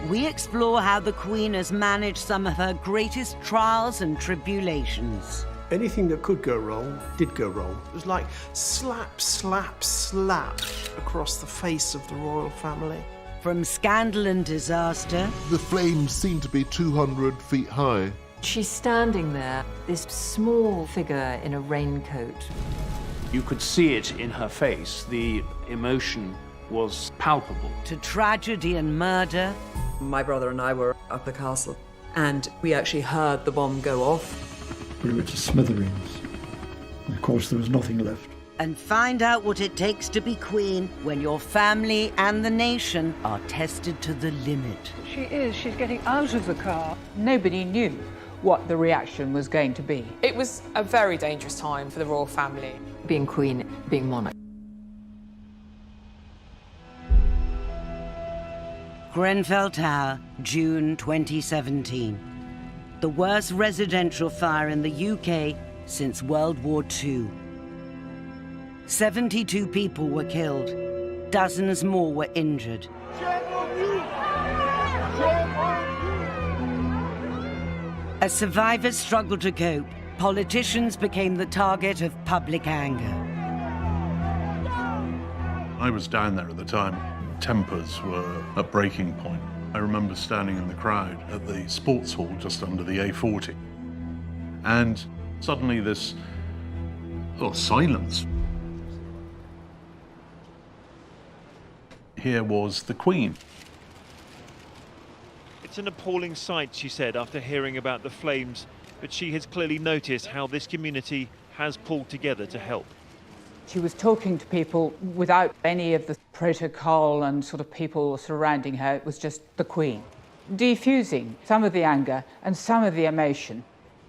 we explore how the Queen has managed some of her greatest trials and tribulations. Anything that could go wrong did go wrong. It was like slap, slap, slap across the face of the royal family. From scandal and disaster... The flames seem to be 200 feet high. She's standing there, this small figure in a raincoat. You could see it in her face. The emotion was palpable. To tragedy and murder. My brother and I were up the castle, and we actually heard the bomb go off. We were to smithereens. And of course, there was nothing left. And find out what it takes to be Queen when your family and the nation are tested to the limit. She is. She's getting out of the car. Nobody knew what the reaction was going to be. It was a very dangerous time for the royal family. Being queen, being monarch. Grenfell Tower, June 2017. The worst residential fire in the UK since World War II. 72 people were killed. Dozens more were injured. As survivors struggled to cope, politicians became the target of public anger. I was down there at the time. Tempers were at breaking point. I remember standing in the crowd at the sports hall just under the A40. And suddenly this, silence. Here was the Queen. It's an appalling sight, she said, after hearing about the flames, but she has clearly noticed how this community has pulled together to help. She was talking to people without any of the protocol and sort of people surrounding her. It was just the Queen, defusing some of the anger and some of the emotion.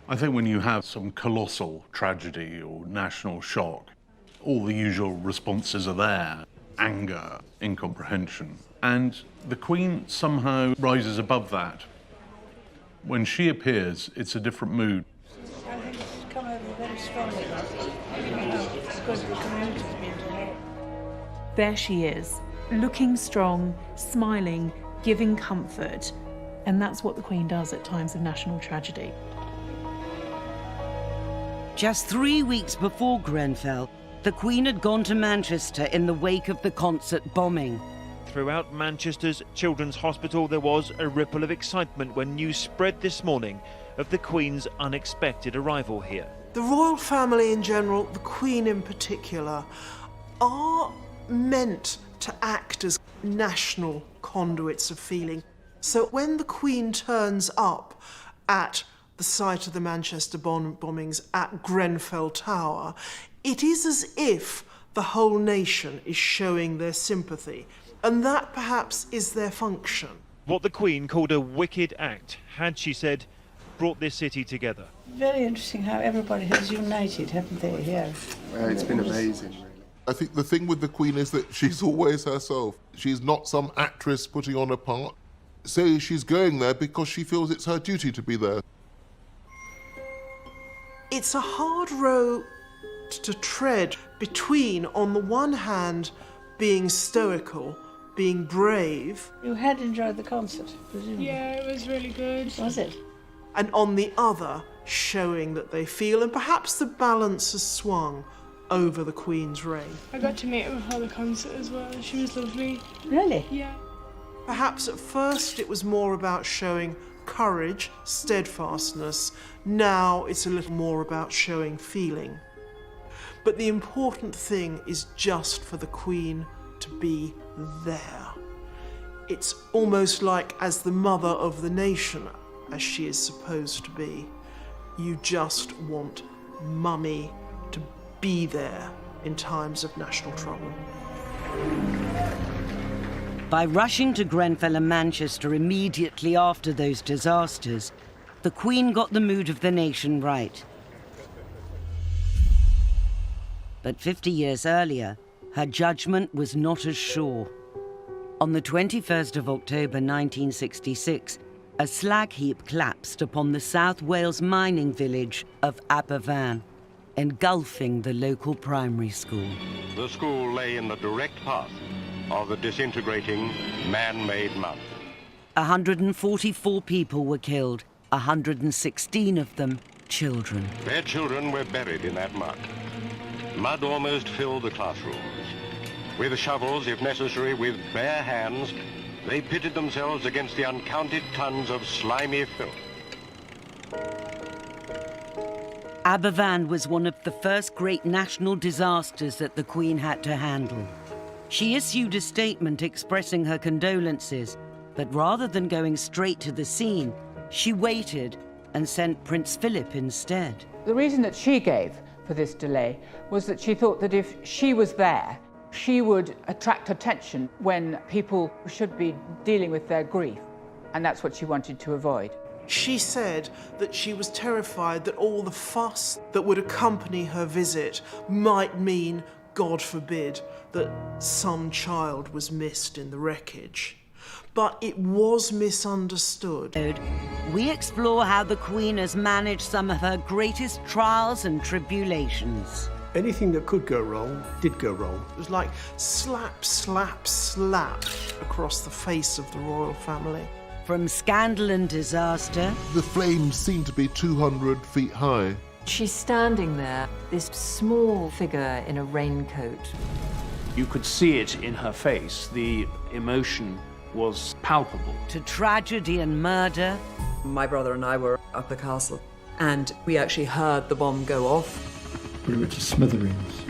I think when you have some colossal tragedy or national shock, all the usual responses are there. Anger, incomprehension. And the Queen somehow rises above that. When she appears, it's a different mood. I think it's come over very strongly. It's because the community's been to help. There she is, looking strong, smiling, giving comfort. And that's what the Queen does at times of national tragedy. Just 3 weeks before Grenfell, the Queen had gone to Manchester in the wake of the concert bombing. Throughout Manchester's Children's Hospital, there was a ripple of excitement when news spread this morning of the Queen's unexpected arrival here. The royal family in general, the Queen in particular, are meant to act as national conduits of feeling. So when the Queen turns up at the site of the Manchester bombings at Grenfell Tower, it is as if the whole nation is showing their sympathy, and that perhaps is their function. What the Queen called a wicked act had, she said, brought this city together. Very interesting how everybody has united, haven't they, here? Well, it's been amazing, really. I think the thing with the Queen is that she's always herself. She's not some actress putting on a part. So she's going there because she feels it's her duty to be there. It's a hard row to tread between, on the one hand, being stoical, being brave. You had enjoyed the concert, presumably? Yeah, it was really good. Was it? And on the other, showing that they feel, and perhaps the balance has swung over the Queen's reign. I got to meet her before the concert as well. She was lovely. Really? Yeah. Perhaps at first it was more about showing courage, steadfastness. Now it's a little more about showing feeling. But the important thing is just for the Queen to be there. It's almost like, as the mother of the nation, as she is supposed to be, you just want Mummy to be there in times of national trouble. By rushing to Grenfell and Manchester immediately after those disasters, the Queen got the mood of the nation right. But 50 years earlier, her judgment was not as sure. On the 21st of October 1966, a slag heap collapsed upon the South Wales mining village of Aberfan, engulfing the local primary school. The school lay in the direct path of the disintegrating man-made mountain. 144 people were killed, 116 of them children. Their children were buried in that mud. Mud almost filled the classrooms. With shovels, if necessary, with bare hands, they pitted themselves against the uncounted tons of slimy filth. Aberfan was one of the first great national disasters that the Queen had to handle. She issued a statement expressing her condolences, but rather than going straight to the scene, she waited and sent Prince Philip instead. The reason that she gave for this delay was that she thought that if she was there, she would attract attention when people should be dealing with their grief, and that's what she wanted to avoid. She said that she was terrified that all the fuss that would accompany her visit might mean, God forbid, that some child was missed in the wreckage. But it was misunderstood. We explore how the Queen has managed some of her greatest trials and tribulations. Anything that could go wrong did go wrong. It was like slap, slap, slap across the face of the royal family. From scandal and disaster. The flames seem to be 200 feet high. She's standing there, this small figure in a raincoat. You could see it in her face. The emotion was palpable. To tragedy and murder. My brother and I were up the castle, and we actually heard the bomb go off. Blew it to smithereens.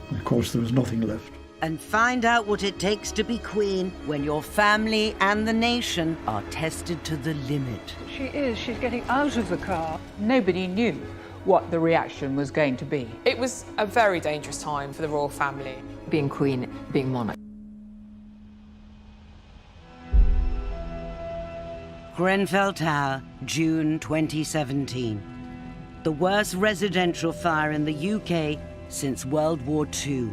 And of course, there was nothing left. And find out what it takes to be Queen when your family and the nation are tested to the limit. She is. She's getting out of the car. Nobody knew what the reaction was going to be. It was a very dangerous time for the royal family. Being Queen, being monarch. Grenfell Tower, June 2017. The worst residential fire in the UK since World War II.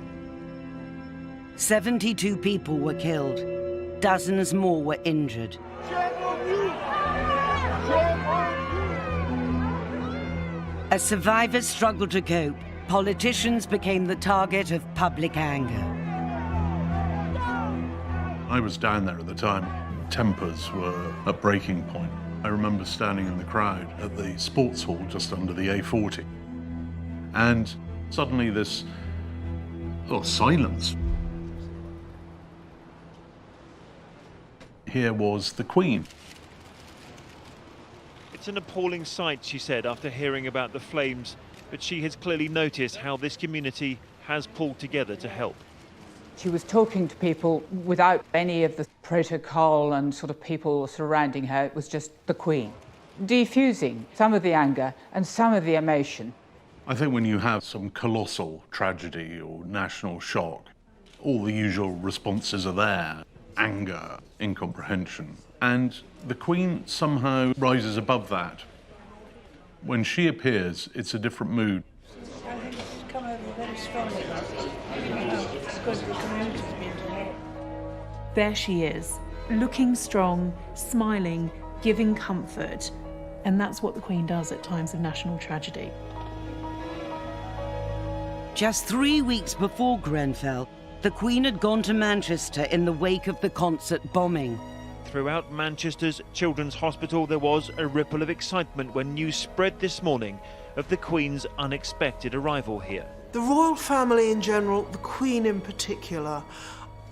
72 people were killed. Dozens more were injured. As survivors struggled to cope, politicians became the target of public anger. I was down there at the time. Tempers were at breaking point. I remember standing in the crowd at the sports hall just under the A40. And suddenly this silence. Here was the Queen. It's an appalling sight, she said, after hearing about the flames, but she has clearly noticed how this community has pulled together to help. She was talking to people without any of the protocol and sort of people surrounding her. It was just the Queen, defusing some of the anger and some of the emotion. I think when you have some colossal tragedy or national shock, all the usual responses are there. Anger, incomprehension. And the Queen somehow rises above that. When she appears, it's a different mood. I think it's come over very strongly. It's good that the community's been to help. There she is, looking strong, smiling, giving comfort. And that's what the Queen does at times of national tragedy. Just 3 weeks before Grenfell, the Queen had gone to Manchester in the wake of the concert bombing. Throughout Manchester's Children's Hospital, there was a ripple of excitement when news spread this morning of the Queen's unexpected arrival here. The royal family in general, the Queen in particular,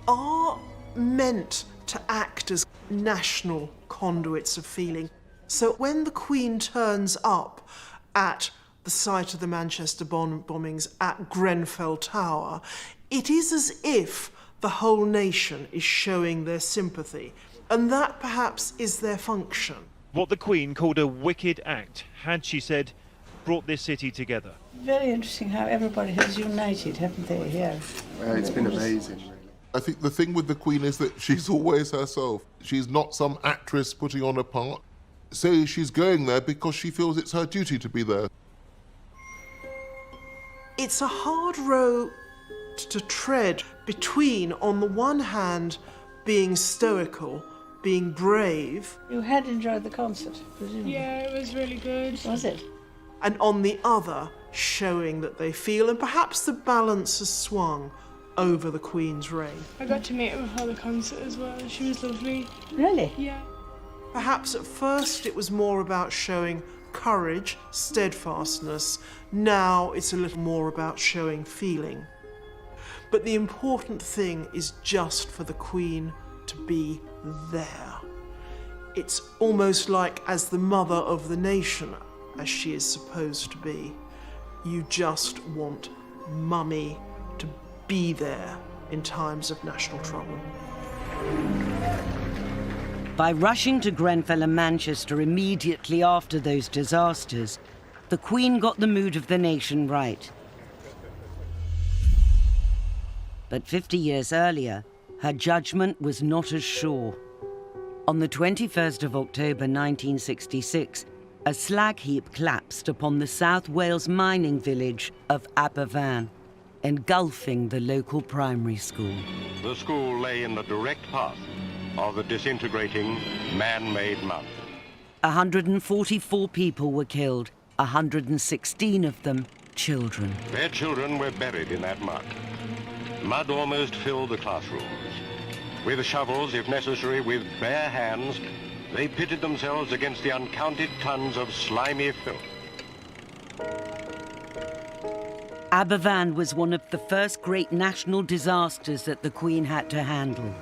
are meant to act as national conduits of feeling. So when the Queen turns up at the site of the Manchester bombings at Grenfell Tower, it is as if the whole nation is showing their sympathy, and that perhaps is their function. What the Queen called a wicked act had, she said, brought this city together. Very interesting how everybody has united, haven't they, here? It's been amazing, really. I think the thing with the Queen is that she's always herself. She's not some actress putting on a part. So she's going there because she feels it's her duty to be there. It's a hard road to tread between, on the one hand, being stoical, being brave. You had enjoyed the concert, presumably? Yeah, it was really good. Was it? And on the other, showing that they feel, and perhaps the balance has swung over the Queen's reign. I got to meet her before the concert as well. She was lovely. Really? Yeah. Perhaps at first it was more about showing courage, steadfastness. Now it's a little more about showing feeling. But the important thing is just for the Queen to be there. It's almost like as the mother of the nation, as she is supposed to be. You just want Mummy to be there in times of national trouble. By rushing to Grenfell and Manchester immediately after those disasters, the Queen got the mood of the nation right. But 50 years earlier, her judgment was not as sure. On the 21st of October 1966, a slag heap collapsed upon the South Wales mining village of Aberfan, engulfing the local primary school. The school lay in the direct path of the disintegrating man-made mountain. 144 people were killed, 116 of them children. Their children were buried in that muck. Mud almost filled the classrooms. With shovels, if necessary, with bare hands, they pitted themselves against the uncounted tons of slimy filth. Aberfan was one of the first great national disasters that the Queen had to handle.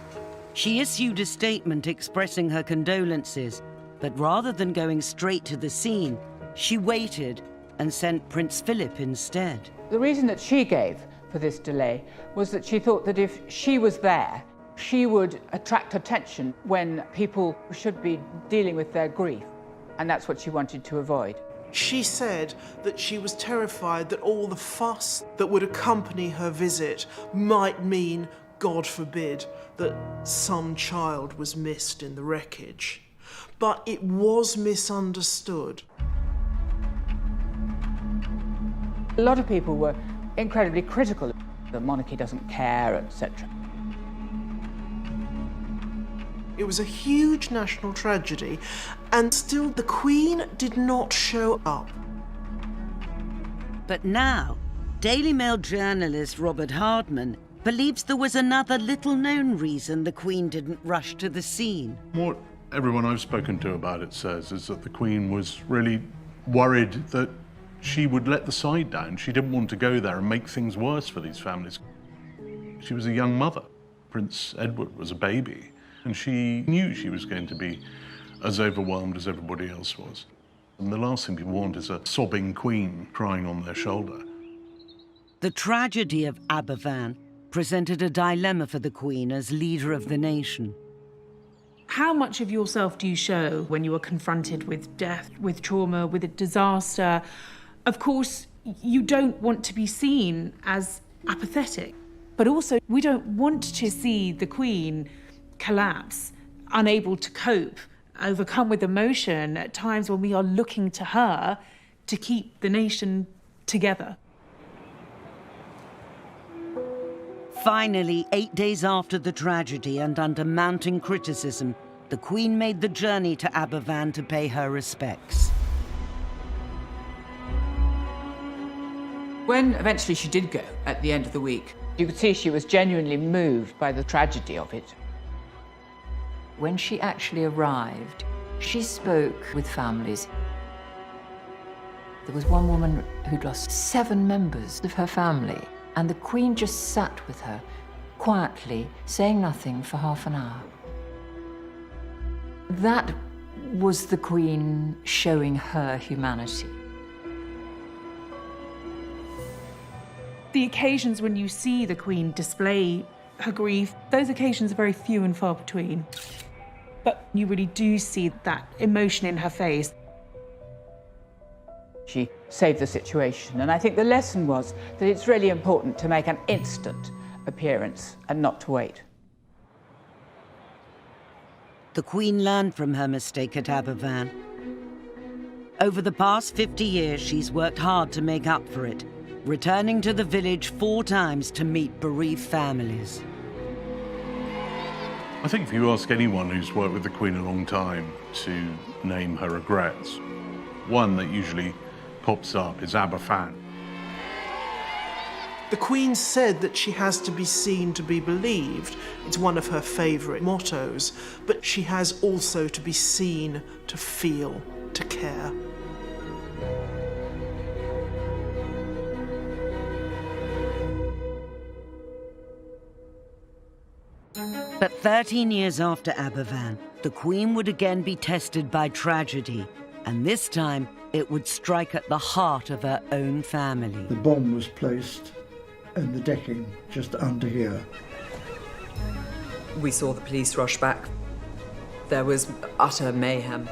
She issued a statement expressing her condolences, but rather than going straight to the scene, she waited and sent Prince Philip instead. The reason that she gave for this delay was that she thought that if she was there, she would attract attention when people should be dealing with their grief, and that's what she wanted to avoid. She said that she was terrified that all the fuss that would accompany her visit might mean, God forbid, that some child was missed in the wreckage. But it was misunderstood. A lot of people were incredibly critical. The monarchy doesn't care, etc. It was a huge national tragedy, and still the Queen did not show up. But now, Daily Mail journalist Robert Hardman believes there was another little-known reason the Queen didn't rush to the scene. What everyone I've spoken to about it says is that the Queen was really worried that she would let the side down. She didn't want to go there and make things worse for these families. She was a young mother. Prince Edward was a baby, and she knew she was going to be as overwhelmed as everybody else was. And the last thing people want is a sobbing Queen crying on their shoulder. The tragedy of Aberfan presented a dilemma for the Queen as leader of the nation. How much of yourself do you show when you are confronted with death, with trauma, with a disaster? Of course, you don't want to be seen as apathetic, but also we don't want to see the Queen collapse, unable to cope, overcome with emotion at times when we are looking to her to keep the nation together. Finally, 8 days after the tragedy and under mounting criticism, the Queen made the journey to Aberfan to pay her respects. When eventually she did go at the end of the week, you could see she was genuinely moved by the tragedy of it. When she actually arrived, she spoke with families. There was one woman who'd lost 7 members of her family, and the Queen just sat with her, quietly, saying nothing for half an hour. That was the Queen showing her humanity. The occasions when you see the Queen display her grief, those occasions are very few and far between. But you really do see that emotion in her face. She saved the situation, and I think the lesson was that it's really important to make an instant appearance and not to wait. The Queen learned from her mistake at Aberfan. Over the past 50 years, she's worked hard to make up for it, returning to the village 4 times to meet bereaved families. I think if you ask anyone who's worked with the Queen a long time to name her regrets, one that usually pops up is Aberfan. The Queen said that she has to be seen to be believed. It's one of her favourite mottos. But she has also to be seen to feel, to care. But 13 years after Aberfan, the Queen would again be tested by tragedy, and this time it would strike at the heart of her own family. The bomb was placed in the decking just under here. We saw the police rush back. There was utter mayhem.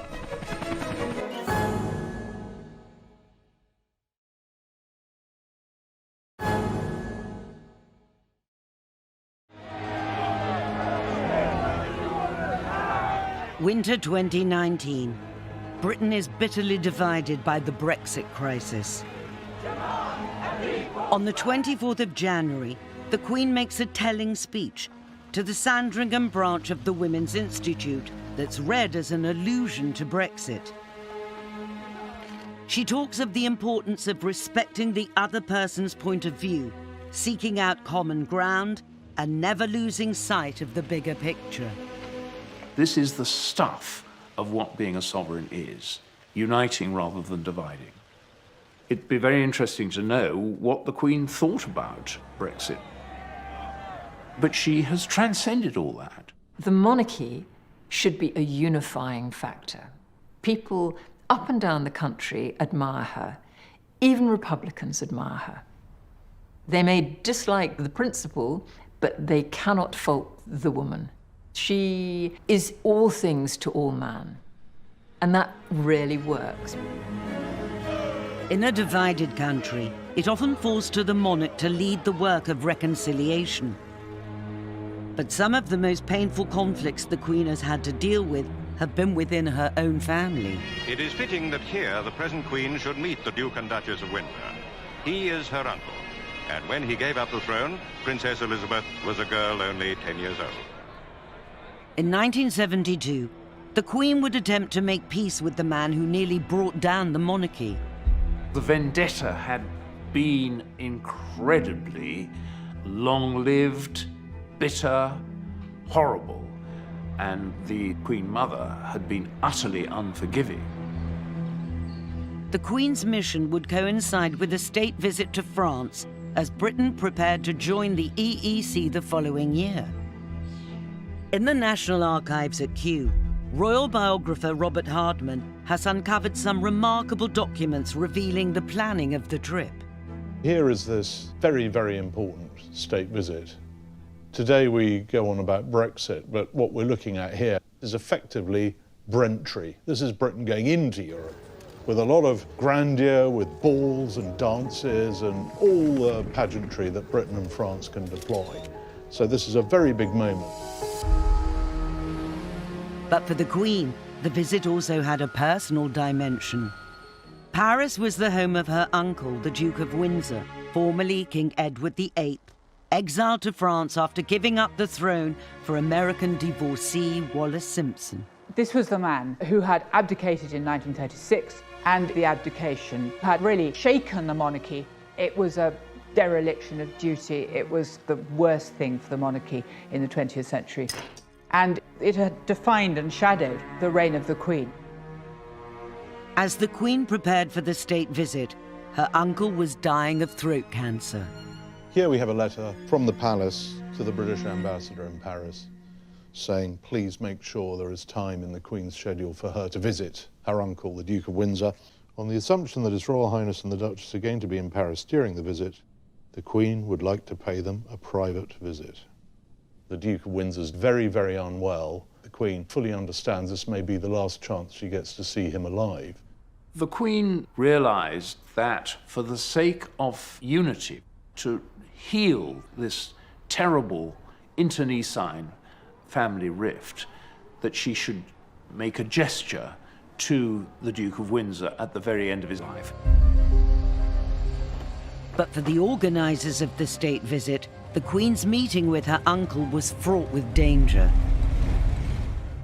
Winter 2019. Britain is bitterly divided by the Brexit crisis. On the 24th of January, the Queen makes a telling speech to the Sandringham branch of the Women's Institute that's read as an allusion to Brexit. She talks of the importance of respecting the other person's point of view, seeking out common ground, and never losing sight of the bigger picture. This is the stuff of what being a sovereign is, uniting rather than dividing. It'd be very interesting to know what the Queen thought about Brexit. But she has transcended all that. The monarchy should be a unifying factor. People up and down the country admire her. Even Republicans admire her. They may dislike the principle, but they cannot fault the woman. She is all things to all man, and that really works. In a divided country, it often falls to the monarch to lead the work of reconciliation. But some of the most painful conflicts the Queen has had to deal with have been within her own family. It is fitting that here the present Queen should meet the Duke and Duchess of Windsor. He is her uncle, and when he gave up the throne, Princess Elizabeth was a girl only 10 years old. In 1972, the Queen would attempt to make peace with the man who nearly brought down the monarchy. The vendetta had been incredibly long-lived, bitter, horrible, and the Queen Mother had been utterly unforgiving. The Queen's mission would coincide with a state visit to France as Britain prepared to join the EEC the following year. In the National Archives at Kew, royal biographer Robert Hardman has uncovered some remarkable documents revealing the planning of the trip. Here is this very, very important state visit. Today we go on about Brexit, but what we're looking at here is effectively Brentry. This is Britain going into Europe with a lot of grandeur, with balls and dances and all the pageantry that Britain and France can deploy. So this is a very big moment. But for the Queen, the visit also had a personal dimension. Paris was the home of her uncle, the Duke of Windsor, formerly King Edward VIII, exiled to France after giving up the throne for American divorcee Wallis Simpson. This was the man who had abdicated in 1936, and the abdication had really shaken the monarchy. It was a dereliction of duty. It was the worst thing for the monarchy in the 20th century. And it had defined and shadowed the reign of the Queen. As the Queen prepared for the state visit, her uncle was dying of throat cancer. Here we have a letter from the palace to the British ambassador in Paris saying, please make sure there is time in the Queen's schedule for her to visit her uncle, the Duke of Windsor. On the assumption that His Royal Highness and the Duchess are going to be in Paris during the visit, the Queen would like to pay them a private visit. The Duke of Windsor's very, very unwell. The Queen fully understands this may be the last chance she gets to see him alive. The Queen realized that for the sake of unity, to heal this terrible internecine family rift, that she should make a gesture to the Duke of Windsor at the very end of his life. But for the organisers of the state visit, the Queen's meeting with her uncle was fraught with danger.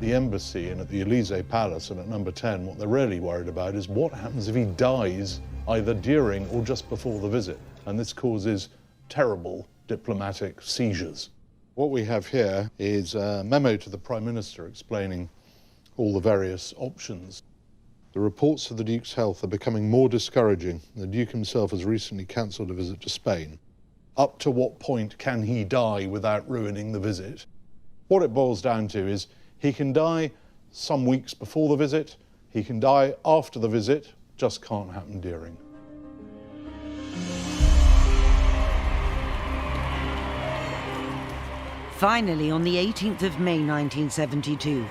The embassy and at the Elysee Palace and at number 10, what they're really worried about is what happens if he dies either during or just before the visit. And this causes terrible diplomatic seizures. What we have here is a memo to the Prime Minister explaining all the various options. The reports of the Duke's health are becoming more discouraging. The Duke himself has recently cancelled a visit to Spain. Up to what point can he die without ruining the visit? What it boils down to is he can die some weeks before the visit, he can die after the visit, just can't happen during. Finally, on the 18th of May 1972,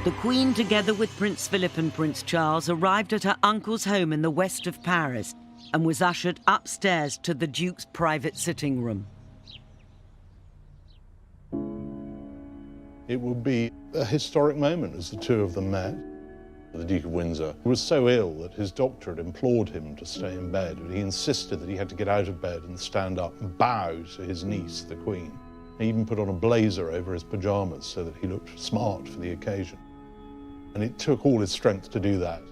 the Queen, together with Prince Philip and Prince Charles, arrived at her uncle's home in the west of Paris and was ushered upstairs to the Duke's private sitting room. It would be a historic moment as the two of them met. The Duke of Windsor was so ill that his doctor had implored him to stay in bed, but he insisted that he had to get out of bed and stand up and bow to his niece, the Queen. He even put on a blazer over his pyjamas so that he looked smart for the occasion. And it took all his strength to do that.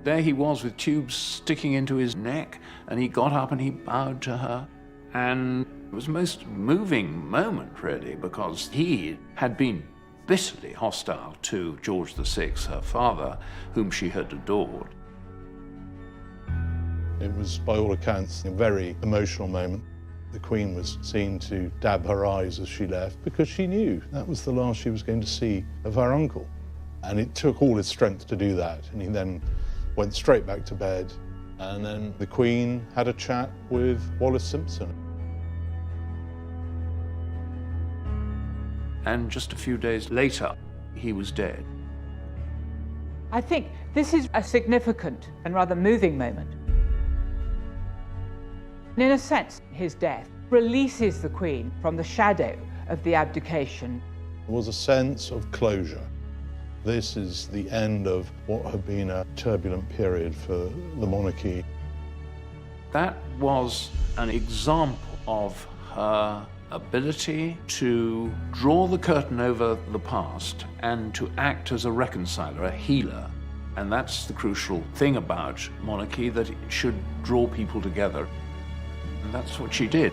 There he was with tubes sticking into his neck, and he got up and he bowed to her. And it was a most moving moment, really, because he had been bitterly hostile to George VI, her father, whom she had adored. It was, by all accounts, a very emotional moment. The Queen was seen to dab her eyes as she left because she knew that was the last she was going to see of her uncle. And it took all his strength to do that. And he then went straight back to bed. And then the Queen had a chat with Wallis Simpson. And just a few days later, he was dead. I think this is a significant and rather moving moment. And in a sense, his death releases the Queen from the shadow of the abdication. There was a sense of closure. This is the end of what had been a turbulent period for the monarchy. That was an example of her ability to draw the curtain over the past and to act as a reconciler, a healer. And that's the crucial thing about monarchy, that it should draw people together. And that's what she did.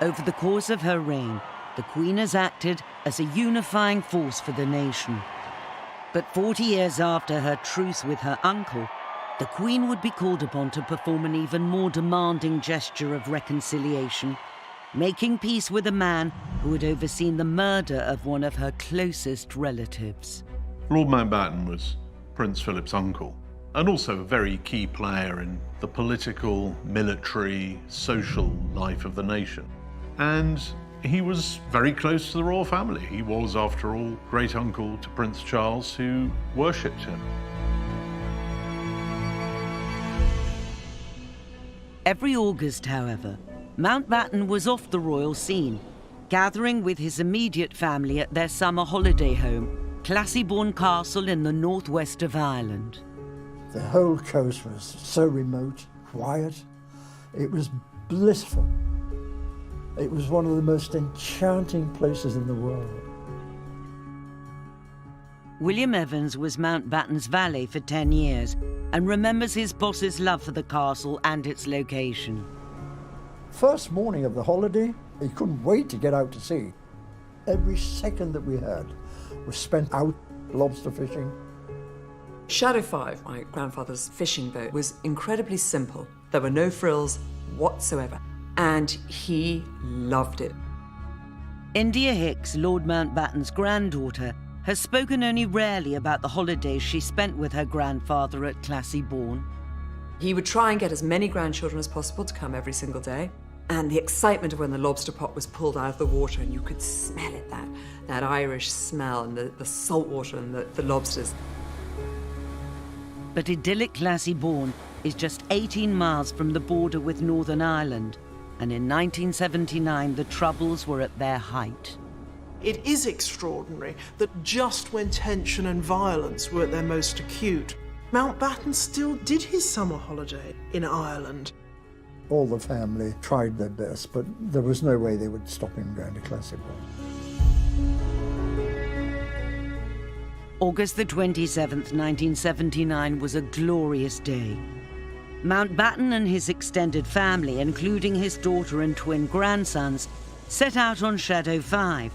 Over the course of her reign, the Queen has acted as a unifying force for the nation. But 40 years after her truce with her uncle, the Queen would be called upon to perform an even more demanding gesture of reconciliation, making peace with a man who had overseen the murder of one of her closest relatives. Lord Mountbatten was Prince Philip's uncle, and also a very key player in the political, military, social life of the nation. And he was very close to the royal family. He was, after all, great uncle to Prince Charles, who worshipped him. Every August, however, Mountbatten was off the royal scene, gathering with his immediate family at their summer holiday home, Windsor Castle in the northwest of Ireland. The whole coast was so remote, quiet. It was blissful. It was one of the most enchanting places in the world. William Evans was Mountbatten's valet for 10 years and remembers his boss's love for the castle and its location. First morning of the holiday, he couldn't wait to get out to sea. Every second that we had was spent out lobster fishing. Shadow 5, my grandfather's fishing boat, was incredibly simple. There were no frills whatsoever, and he loved it. India Hicks, Lord Mountbatten's granddaughter, has spoken only rarely about the holidays she spent with her grandfather at Classy-Bourne. He would try and get as many grandchildren as possible to come every single day. And the excitement of when the lobster pot was pulled out of the water and you could smell it, that Irish smell and the salt water and the lobsters. But idyllic Classy-Bourne is just 18 miles from the border with Northern Ireland, and in 1979 the Troubles were at their height. It is extraordinary that just when tension and violence were at their most acute, Mountbatten still did his summer holiday in Ireland. All the family tried their best, but there was no way they would stop him going to classical. August the 27th, 1979 was a glorious day. Mountbatten and his extended family, including his daughter and twin grandsons, set out on Shadow 5.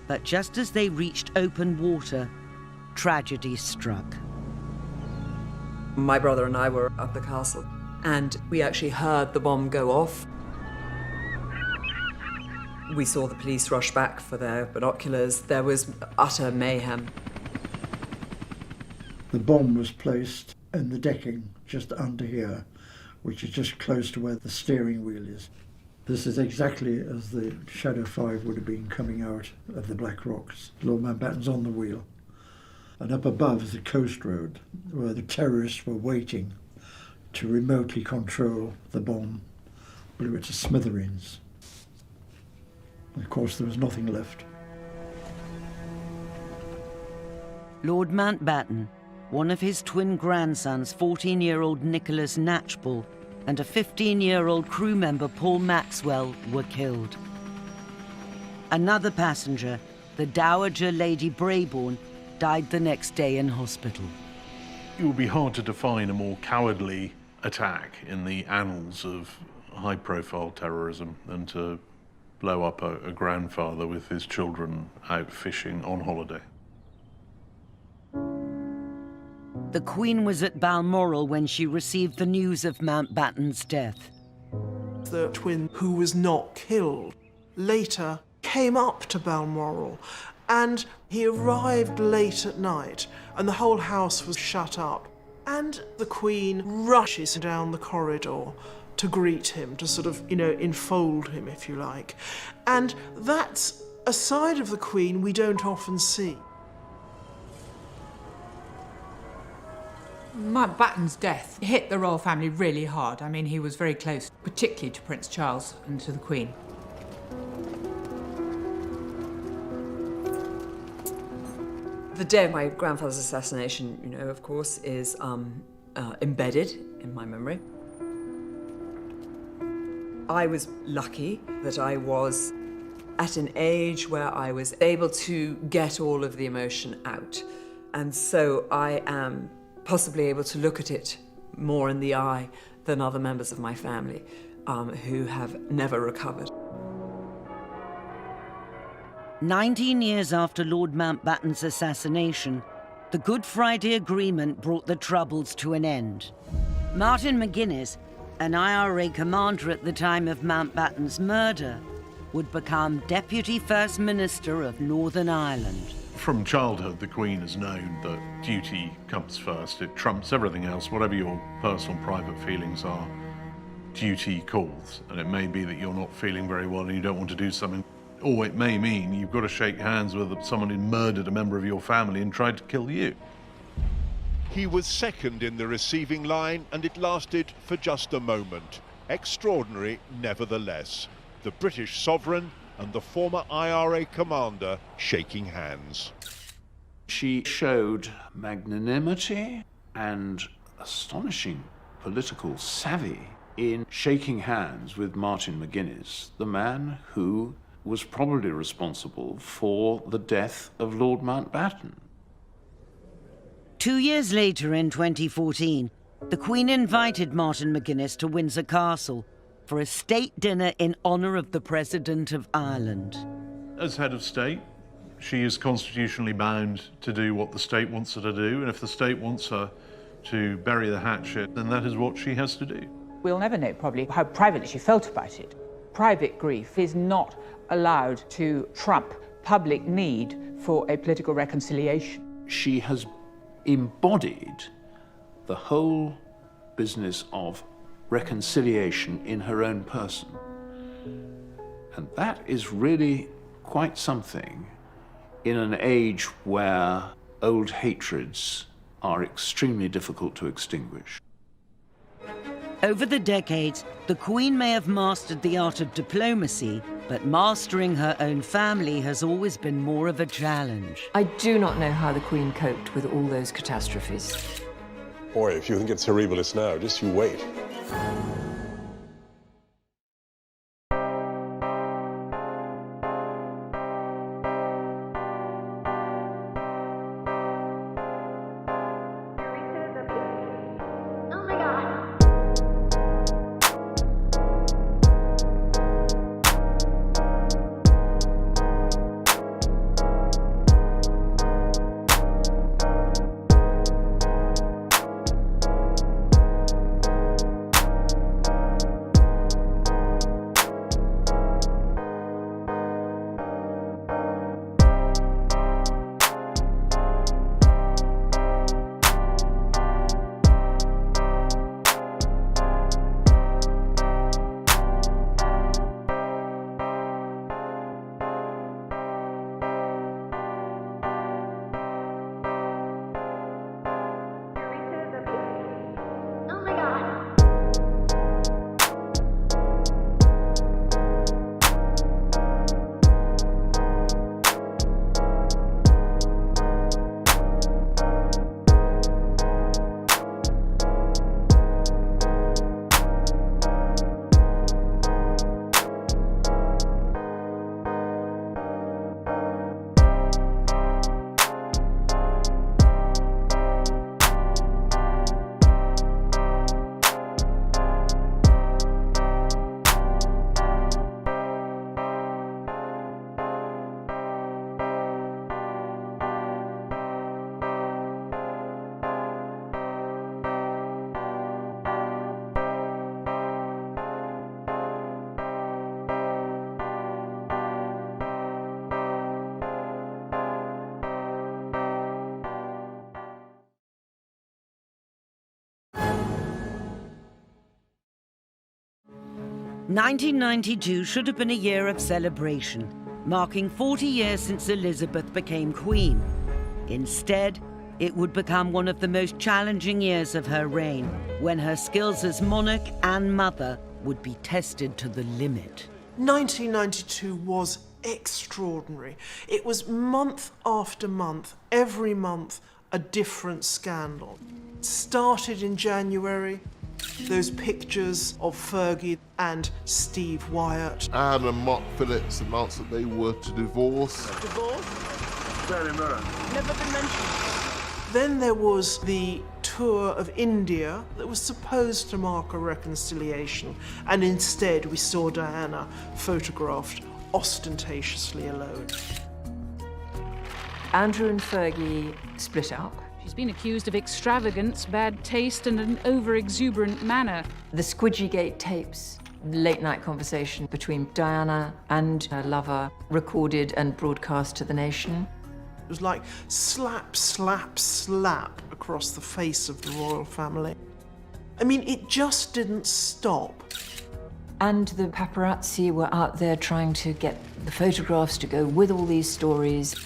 But just as they reached open water, tragedy struck. My brother and I were up the castle, and we actually heard the bomb go off. We saw the police rush back for their binoculars. There was utter mayhem. The bomb was placed in the decking just under here, which is just close to where the steering wheel is. This is exactly as the Shadow 5 would have been coming out of the Black Rocks. Lord Mountbatten's on the wheel. And up above is the coast road, where the terrorists were waiting to remotely control the bomb, blew it to smithereens. And of course, there was nothing left. Lord Mountbatten, one of his twin grandsons, 14-year-old Nicholas Knatchbull, and a 15-year-old crew member, Paul Maxwell, were killed. Another passenger, the Dowager Lady Brabourne, died the next day in hospital. It would be hard to define a more cowardly attack in the annals of high-profile terrorism than to blow up a grandfather with his children out fishing on holiday. The Queen was at Balmoral when she received the news of Mountbatten's death. The twin who was not killed later came up to Balmoral, and he arrived late at night, and the whole house was shut up. And the Queen rushes down the corridor to greet him, to sort of, enfold him, if you like. And that's a side of the Queen we don't often see. Mountbatten's death hit the royal family really hard. I mean, he was very close, particularly to Prince Charles and to the Queen. The day of my grandfather's assassination, of course, is embedded in my memory. I was lucky that I was at an age where I was able to get all of the emotion out. And so I am possibly able to look at it more in the eye than other members of my family who have never recovered. 19 years after Lord Mountbatten's assassination, the Good Friday Agreement brought the Troubles to an end. Martin McGuinness, an IRA commander at the time of Mountbatten's murder, would become Deputy First Minister of Northern Ireland. From childhood, the Queen has known that duty comes first. It trumps everything else. Whatever your personal, private feelings are, duty calls. And it may be that you're not feeling very well and you don't want to do something. Or it may mean you've got to shake hands with someone who murdered a member of your family and tried to kill you. He was second in the receiving line, and it lasted for just a moment. Extraordinary, nevertheless. The British sovereign and the former IRA commander shaking hands. She showed magnanimity and astonishing political savvy in shaking hands with Martin McGuinness, the man who was probably responsible for the death of Lord Mountbatten. 2 years later, in 2014, the Queen invited Martin McGuinness to Windsor Castle for a state dinner in honour of the President of Ireland. As head of state, she is constitutionally bound to do what the state wants her to do, and if the state wants her to bury the hatchet, then that is what she has to do. We'll never know, probably, how privately she felt about it. Private grief is not allowed to trump public need for a political reconciliation. She has embodied the whole business of reconciliation in her own person. And that is really quite something in an age where old hatreds are extremely difficult to extinguish. Over the decades, the Queen may have mastered the art of diplomacy, but mastering her own family has always been more of a challenge. I do not know how the Queen coped with all those catastrophes. Boy, if you think it's horribilis now, just you wait. 1992 should have been a year of celebration, marking 40 years since Elizabeth became Queen. Instead, it would become one of the most challenging years of her reign, when her skills as monarch and mother would be tested to the limit. 1992 was extraordinary. It was month after month, every month, a different scandal. It started in January, those pictures of Fergie and Steve Wyatt. Anne and Mark Phillips announced that they were to divorce. Divorce? Very mirror. Never been mentioned. Then there was the tour of India that was supposed to mark a reconciliation, and instead we saw Diana photographed ostentatiously alone. Andrew and Fergie split up. She's been accused of extravagance, bad taste, and an over-exuberant manner. The Squidgygate tapes, late-night conversation between Diana and her lover, recorded and broadcast to the nation. It was like slap, slap, slap across the face of the royal family. I mean, it just didn't stop. And the paparazzi were out there trying to get the photographs to go with all these stories.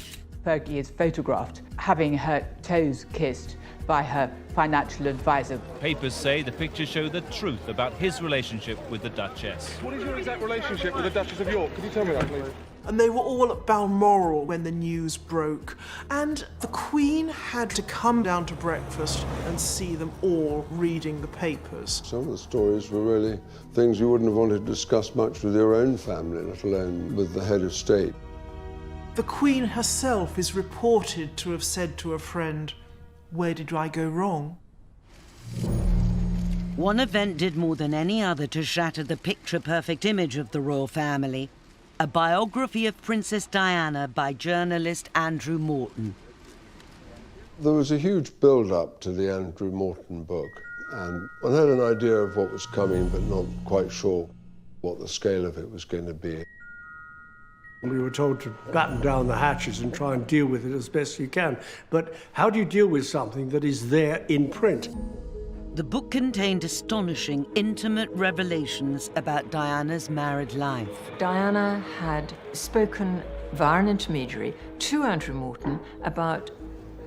Fergie is photographed having her toes kissed by her financial advisor. Papers say the pictures show the truth about his relationship with the Duchess. What is your exact relationship with the Duchess of York? Could you tell me that, please? And they were all at Balmoral when the news broke. And the Queen had to come down to breakfast and see them all reading the papers. Some of the stories were really things you wouldn't have wanted to discuss much with your own family, let alone with the head of state. The Queen herself is reported to have said to a friend, "Where did I go wrong?" One event did more than any other to shatter the picture-perfect image of the royal family: a biography of Princess Diana by journalist Andrew Morton. There was a huge build-up to the Andrew Morton book, and I had an idea of what was coming, but not quite sure what the scale of it was going to be. We were told to batten down the hatches and try and deal with it as best you can. But how do you deal with something that is there in print? The book contained astonishing, intimate revelations about Diana's married life. Diana had spoken via an intermediary to Andrew Morton about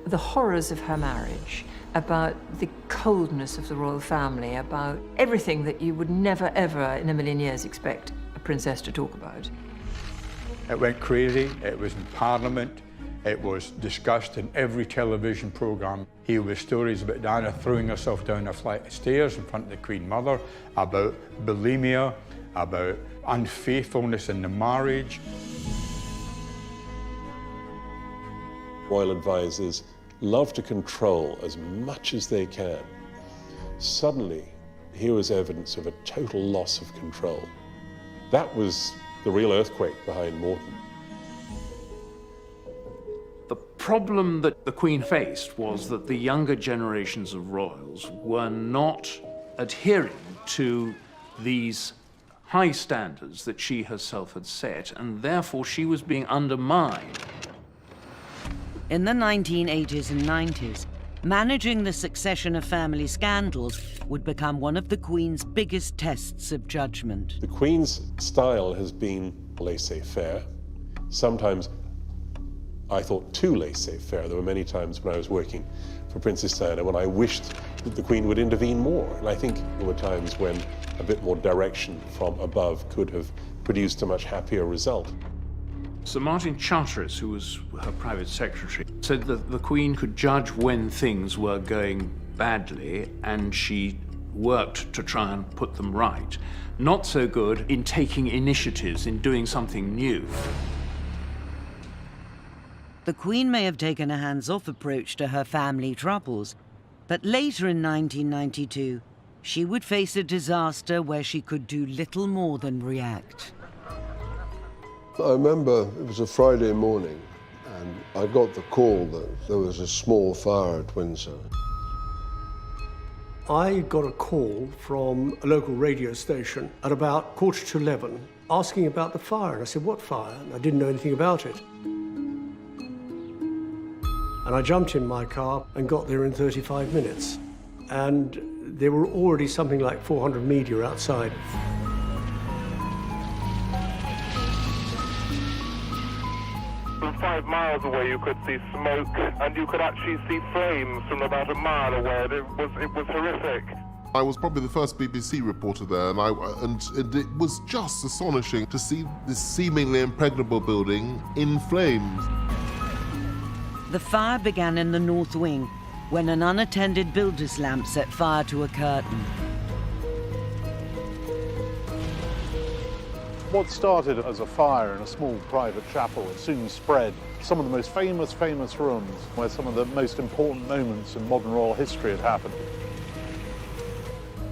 the horrors of her marriage, about the coldness of the royal family, about everything that you would never, ever in a million years expect a princess to talk about. It went crazy. It was in Parliament. It was discussed in every television programme. Here were stories about Diana throwing herself down a flight of stairs in front of the Queen Mother, about bulimia, about unfaithfulness in the marriage. Royal advisors love to control as much as they can. Suddenly, here was evidence of a total loss of control. That was the real earthquake behind Morton. The problem that the Queen faced was that the younger generations of royals were not adhering to these high standards that she herself had set, and therefore she was being undermined. In the 1980s and 90s, managing the succession of family scandals would become one of the Queen's biggest tests of judgment. The Queen's style has been laissez-faire. Sometimes I thought too laissez-faire. There were many times when I was working for Princess Diana when I wished that the Queen would intervene more. And I think there were times when a bit more direction from above could have produced a much happier result. Sir Martin Charteris, who was her private secretary, said that the Queen could judge when things were going badly, and she worked to try and put them right. Not so good in taking initiatives, in doing something new. The Queen may have taken a hands-off approach to her family troubles, but later in 1992, she would face a disaster where she could do little more than react. I remember it was a Friday morning, and I got the call that there was a small fire at Windsor. I got a call from a local radio station at about 11:15 asking about the fire. And I said, "What fire?" And I didn't know anything about it. And I jumped in my car and got there in 35 minutes. And there were already something like 400 media outside. miles away you could see smoke, and you could actually see flames from about a mile away. It was horrific. I was probably the first BBC reporter there, and it was just astonishing to see this seemingly impregnable building in flames. The fire began in the north wing when an unattended builder's lamp set fire to a curtain. What started as a fire in a small private chapel soon spread. Some of the most famous rooms where some of the most important moments in modern royal history had happened.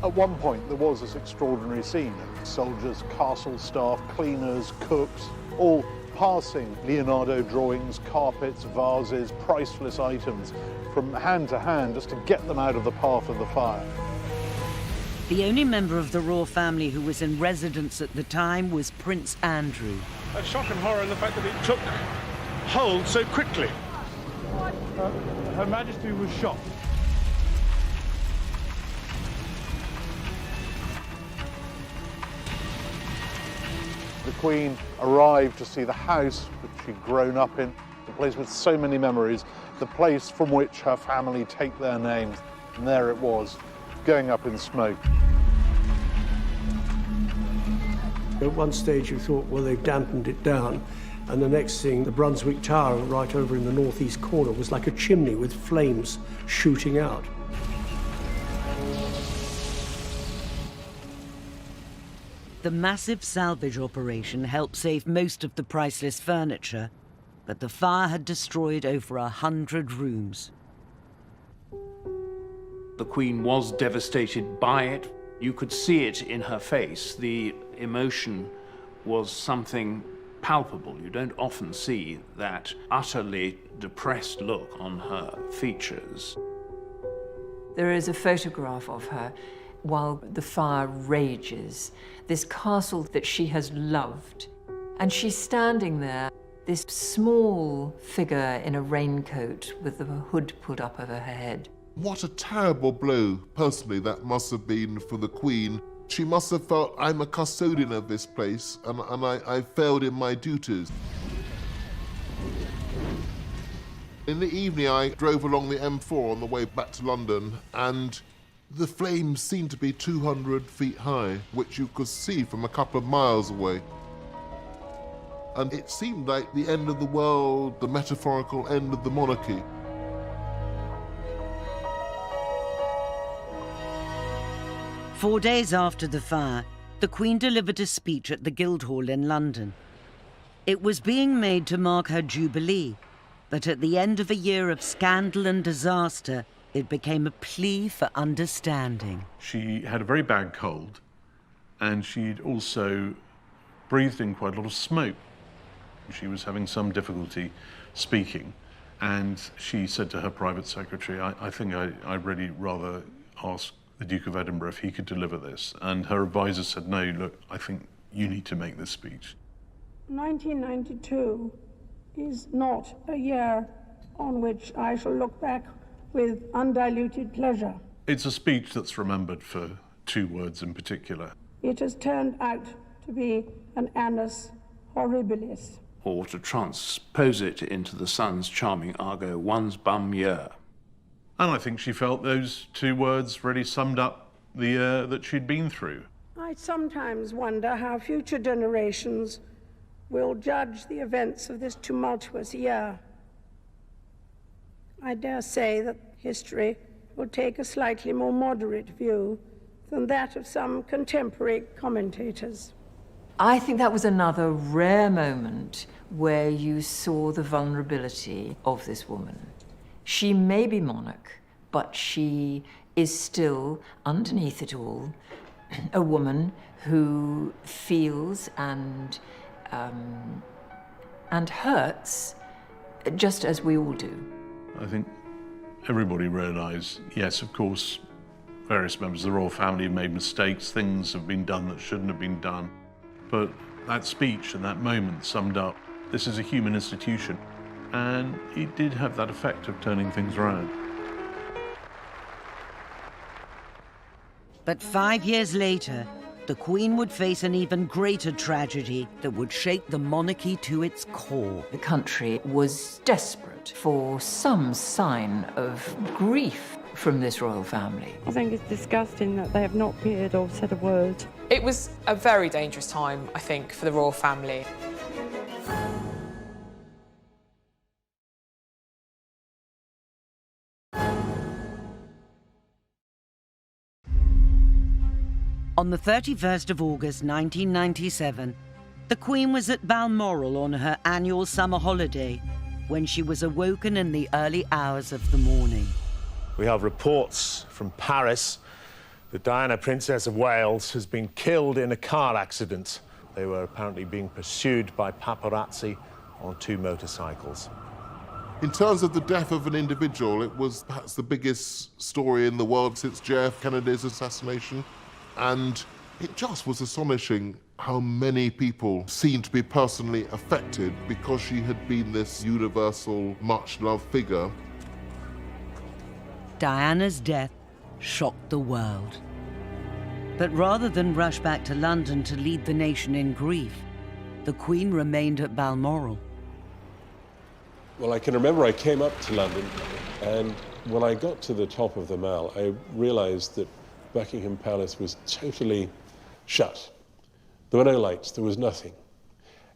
At one point, there was this extraordinary scene. Soldiers, castle staff, cleaners, cooks, all passing Leonardo drawings, carpets, vases, priceless items from hand to hand just to get them out of the path of the fire. The only member of the royal family who was in residence at the time was Prince Andrew. A shock and horror in the fact that it took hold so quickly. Her Majesty was shocked. The Queen arrived to see the house which she'd grown up in, the place with so many memories, the place from which her family take their names, and there it was, going up in smoke. At one stage you thought, well, they've dampened it down, and the next thing, the Brunswick Tower right over in the northeast corner was like a chimney with flames shooting out. The massive salvage operation helped save most of the priceless furniture, but the fire had destroyed over 100 rooms. The Queen was devastated by it. You could see it in her face. The emotion was something palpable. You don't often see that utterly depressed look on her features. There is a photograph of her while the fire rages, this castle that she has loved. And she's standing there, this small figure in a raincoat with the hood put up over her head. What a terrible blow, personally, that must have been for the Queen. She must have felt, I'm a custodian of this place, and I failed in my duties. In the evening, I drove along the M4 on the way back to London, and the flames seemed to be 200 feet high, which you could see from a couple of miles away. And it seemed like the end of the world, the metaphorical end of the monarchy. Four days after the fire, the Queen delivered a speech at the Guildhall in London. It was being made to mark her Jubilee, but at the end of a year of scandal and disaster, it became a plea for understanding. She had a very bad cold, and she'd also breathed in quite a lot of smoke. She was having some difficulty speaking, and she said to her private secretary, I think I'd really rather ask the Duke of Edinburgh if he could deliver this. And her advisor said, no, look, I think you need to make this speech. 1992 is not a year on which I shall look back with undiluted pleasure. It's a speech that's remembered for two words in particular. It has turned out to be an annus horribilis. Or to transpose it into the Sun's charming argot, one's bum year. And I think she felt those two words really summed up the year that she'd been through. I sometimes wonder how future generations will judge the events of this tumultuous year. I dare say that history will take a slightly more moderate view than that of some contemporary commentators. I think that was another rare moment where you saw the vulnerability of this woman. She may be monarch, but she is still, underneath it all, a woman who feels and hurts just as we all do. I think everybody realised, yes, of course, various members of the royal family have made mistakes, things have been done that shouldn't have been done. But that speech and that moment summed up, this is a human institution. And it did have that effect of turning things around. But 5 years later, the Queen would face an even greater tragedy that would shake the monarchy to its core. The country was desperate for some sign of grief from this royal family. I think it's disgusting that they have not appeared or said a word. It was a very dangerous time, I think, for the royal family. On the 31st of August 1997, the Queen was at Balmoral on her annual summer holiday when she was awoken in the early hours of the morning. We have reports from Paris that Diana, Princess of Wales, has been killed in a car accident. They were apparently being pursued by paparazzi on 2 motorcycles. In terms of the death of an individual, it was perhaps the biggest story in the world since JF Kennedy's assassination. And it just was astonishing how many people seemed to be personally affected because she had been this universal, much-loved figure. Diana's death shocked the world. But rather than rush back to London to lead the nation in grief, the Queen remained at Balmoral. Well, I can remember I came up to London, and when I got to the top of the Mall, I realised that Buckingham Palace was totally shut. There were no lights, there was nothing.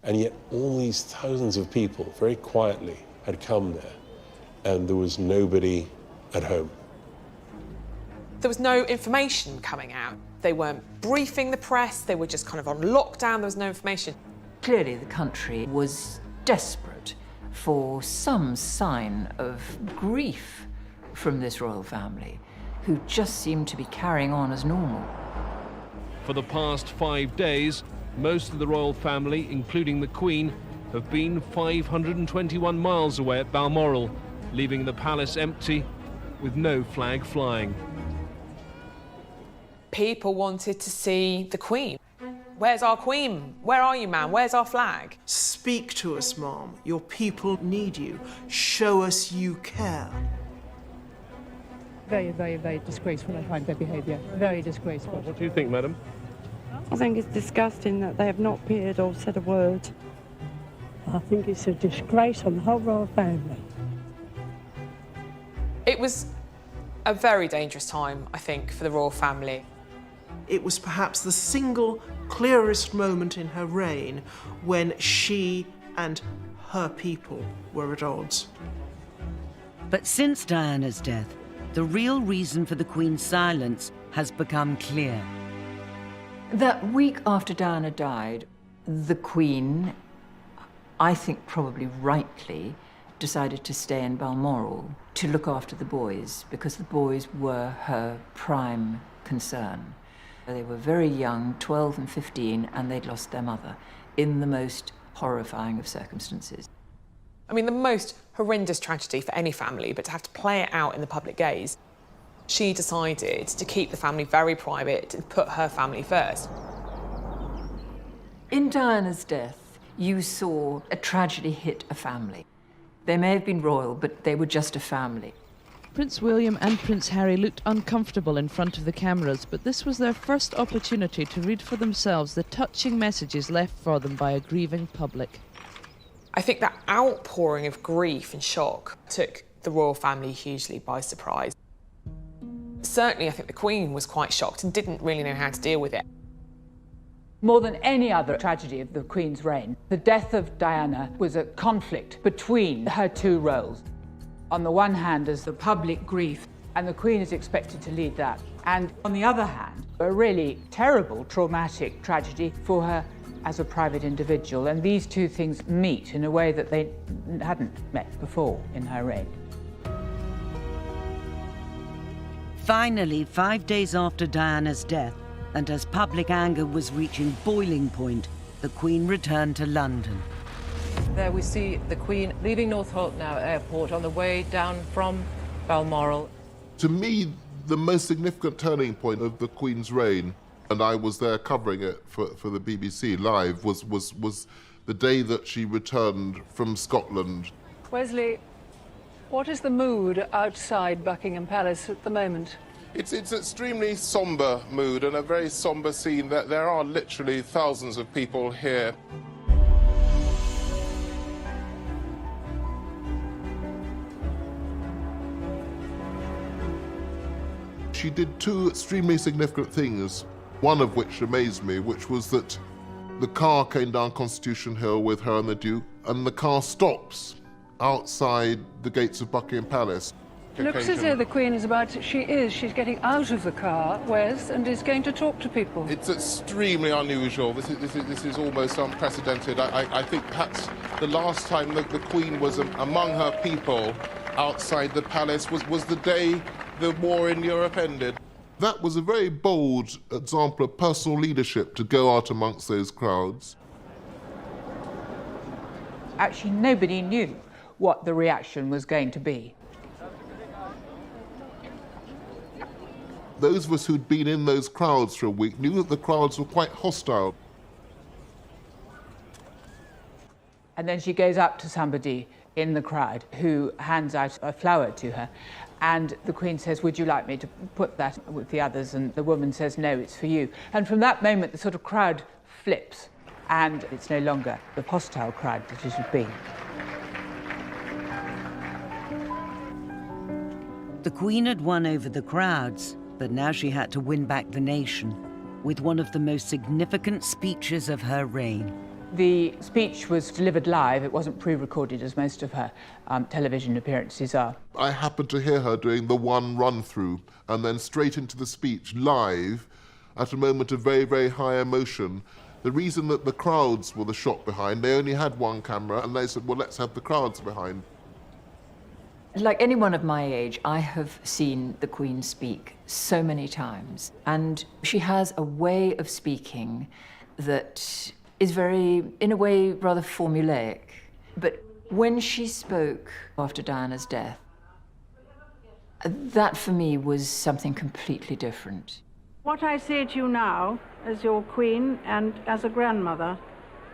And yet all these thousands of people, very quietly, had come there, and there was nobody at home. There was no information coming out. They weren't briefing the press, they were just kind of on lockdown, there was no information. Clearly the country was desperate for some sign of grief from this royal family, who just seemed to be carrying on as normal. For the past 5 days, most of the royal family, including the Queen, have been 521 miles away at Balmoral, leaving the palace empty with no flag flying. People wanted to see the Queen. Where's our Queen? Where are you, ma'am? Where's our flag? Speak to us, Mom. Your people need you. Show us you care. Very, very, very disgraceful, I find their behaviour. Very disgraceful. What do you think, madam? I think it's disgusting that they have not appeared or said a word. I think it's a disgrace on the whole royal family. It was a very dangerous time, I think, for the royal family. It was perhaps the single clearest moment in her reign when she and her people were at odds. But since Diana's death, the real reason for the Queen's silence has become clear. That week after Diana died, the Queen, I think probably rightly, decided to stay in Balmoral to look after the boys, because the boys were her prime concern. They were very young, 12 and 15, and they'd lost their mother in the most horrifying of circumstances. I mean, the most horrendous tragedy for any family, but to have to play it out in the public gaze. She decided to keep the family very private and put her family first. In Diana's death, you saw a tragedy hit a family. They may have been royal, but they were just a family. Prince William and Prince Harry looked uncomfortable in front of the cameras, but this was their first opportunity to read for themselves the touching messages left for them by a grieving public. I think that outpouring of grief and shock took the royal family hugely by surprise. Certainly, I think the Queen was quite shocked and didn't really know how to deal with it. More than any other tragedy of the Queen's reign, the death of Diana was a conflict between her two roles. On the one hand, there's the public grief, and the Queen is expected to lead that. And on the other hand, a really terrible, traumatic tragedy for her as a private individual. And these two things meet in a way that they hadn't met before in her reign. Finally, 5 days after Diana's death, and as public anger was reaching boiling point, the Queen returned to London. There we see the Queen leaving Northolt now Airport on the way down from Balmoral. To me, the most significant turning point of the Queen's reign, and I was there covering it for the BBC live, was the day that she returned from Scotland. Wesley, what is the mood outside Buckingham Palace at the moment? It's extremely sombre mood and a very sombre scene. That there are literally thousands of people here. She did two extremely significant things, one of which amazed me, which was that the car came down Constitution Hill with her and the Duke, and the car stops outside the gates of Buckingham Palace. Looks as though the Queen is about to, she's getting out of the car, Wes, and is going to talk to people. It's extremely unusual. This is almost unprecedented. I think perhaps the last time the Queen was among her people outside the palace was the day the war in Europe ended. That was a very bold example of personal leadership to go out amongst those crowds. Actually, nobody knew what the reaction was going to be. Those of us who'd been in those crowds for a week knew that the crowds were quite hostile. And then she goes up to somebody in the crowd who hands out a flower to her. And the Queen says, would you like me to put that with the others? And the woman says, no, it's for you. And from that moment, the sort of crowd flips, and it's no longer the hostile crowd that it had been. The Queen had won over the crowds, but now she had to win back the nation with one of the most significant speeches of her reign. The speech was delivered live. It wasn't pre-recorded, as most of her television appearances are. I happened to hear her doing the one run-through and then straight into the speech live at a moment of very, very high emotion. The reason that the crowds were the shot behind, they only had one camera, and they said, well, let's have the crowds behind. Like anyone of my age, I have seen the Queen speak so many times, and she has a way of speaking that is very, in a way, rather formulaic. But when she spoke after Diana's death, that for me was something completely different. What I say to you now, as your Queen and as a grandmother,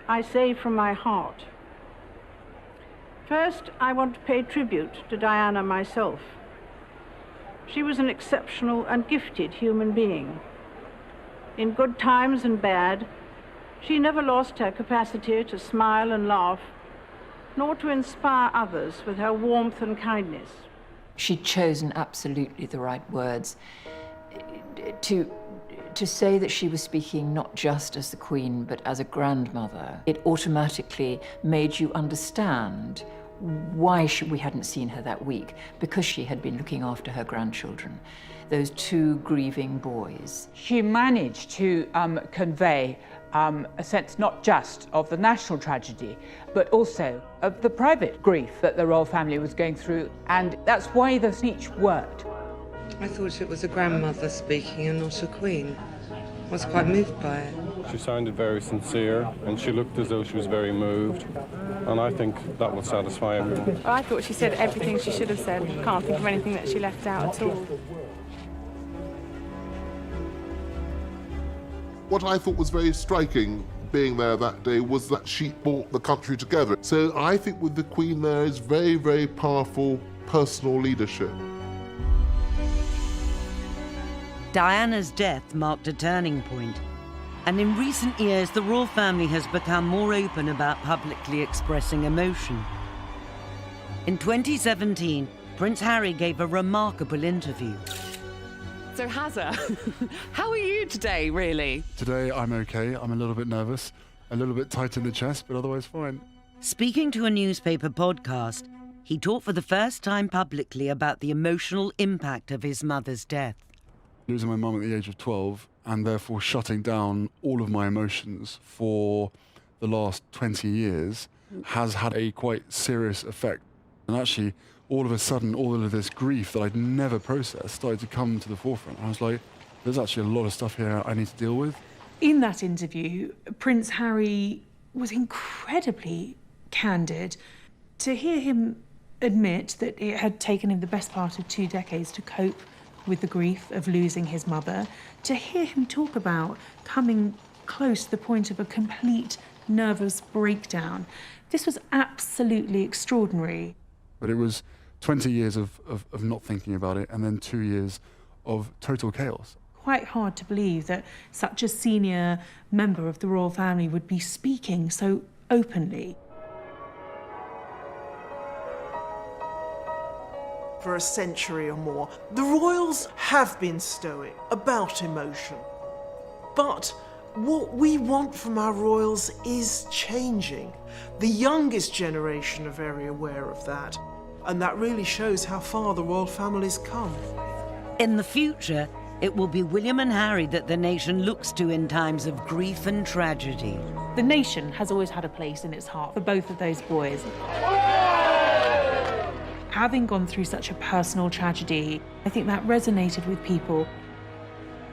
I say from my heart. First, I want to pay tribute to Diana myself. She was an exceptional and gifted human being. In good times and bad, she never lost her capacity to smile and laugh, nor to inspire others with her warmth and kindness. She'd chosen absolutely the right words. To say that she was speaking not just as the Queen, but as a grandmother, it automatically made you understand why we hadn't seen her that week, because she had been looking after her grandchildren, those two grieving boys. She managed to convey a sense not just of the national tragedy, but also of the private grief that the royal family was going through, and that's why the speech worked. I thought it was a grandmother speaking and not a queen. I was quite moved by it. She sounded very sincere, and she looked as though she was very moved, and I think that will satisfy everyone. I thought she said everything she should have said. Can't think of anything that she left out at all. What I thought was very striking being there that day was that she brought the country together. So I think with the Queen there is very, very powerful personal leadership. Diana's death marked a turning point, and in recent years the royal family has become more open about publicly expressing emotion. In 2017, Prince Harry gave a remarkable interview. So Hazza, how are you today, really? Today I'm okay. I'm a little bit nervous, a little bit tight in the chest, but otherwise fine. Speaking to a newspaper podcast, he talked for the first time publicly about the emotional impact of his mother's death. Losing my mum at the age of 12 and therefore shutting down all of my emotions for the last 20 years has had a quite serious effect. And actually, all of a sudden, all of this grief that I'd never processed started to come to the forefront. I was like, there's actually a lot of stuff here I need to deal with. In that interview, Prince Harry was incredibly candid. To hear him admit that it had taken him the best part of 2 decades to cope with the grief of losing his mother, to hear him talk about coming close to the point of a complete nervous breakdown, this was absolutely extraordinary. But it was 20 years of not thinking about it, and then 2 years of total chaos. Quite hard to believe that such a senior member of the royal family would be speaking so openly. For a century or more, the royals have been stoic about emotion. But what we want from our royals is changing. The youngest generation are very aware of that, and that really shows how far the royal family's come. In the future, it will be William and Harry that the nation looks to in times of grief and tragedy. The nation has always had a place in its heart for both of those boys. Having gone through such a personal tragedy, I think that resonated with people.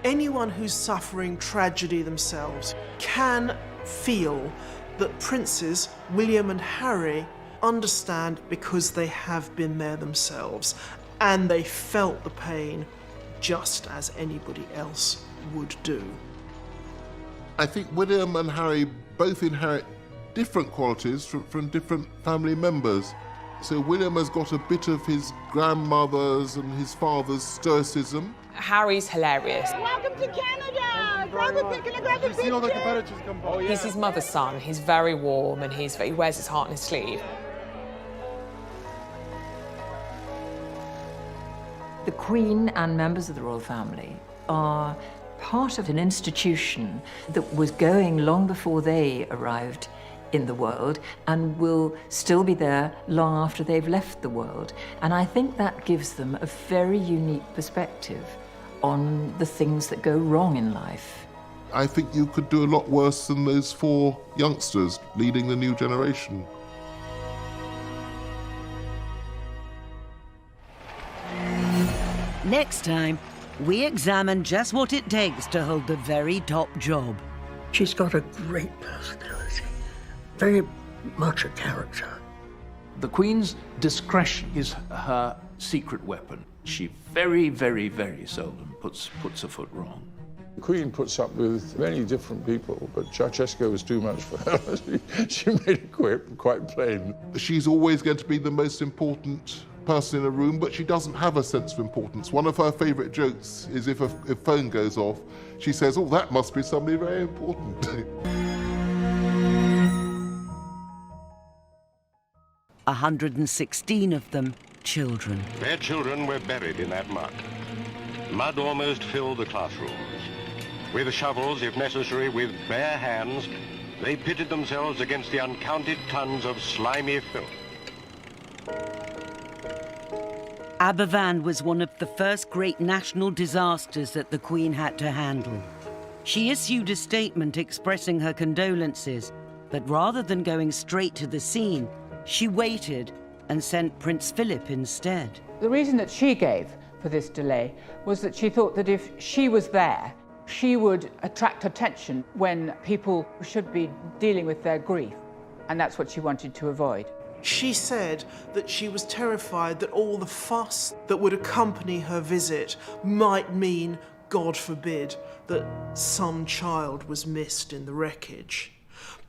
Anyone who's suffering tragedy themselves can feel that Princes William and Harry understand because they have been there themselves, and they felt the pain just as anybody else would do. I think William and Harry both inherit different qualities from different family members. So William has got a bit of his grandmother's and his father's stoicism. Harry's hilarious. Welcome to Canada! Grab a picture! All the competitors come by. He's his mother's son. He's very warm and he wears his heart on his sleeve. The Queen and members of the royal family are part of an institution that was going long before they arrived in the world and will still be there long after they've left the world. And I think that gives them a very unique perspective on the things that go wrong in life. I think you could do a lot worse than those 4 youngsters leading the new generation. Next time, we examine just what it takes to hold the very top job. She's got a great personality, very much a character. The Queen's discretion is her secret weapon. She very, very, very seldom puts a foot wrong. The Queen puts up with many different people, but Ceausescu was too much for her. She made it quite plain. She's always going to be the most important person in a room, but she doesn't have a sense of importance. One of her favourite jokes is if a phone goes off, she says, "Oh, that must be somebody very important." 116 of them children. Their children were buried in that mud. Mud almost filled the classrooms. With shovels, if necessary, with bare hands, they pitted themselves against the uncounted tons of slimy filth. Aberfan was one of the first great national disasters that the Queen had to handle. She issued a statement expressing her condolences, but rather than going straight to the scene, she waited and sent Prince Philip instead. The reason that she gave for this delay was that she thought that if she was there, she would attract attention when people should be dealing with their grief, and that's what she wanted to avoid. She said that she was terrified that all the fuss that would accompany her visit might mean, God forbid, that some child was missed in the wreckage.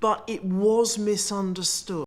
But it was misunderstood.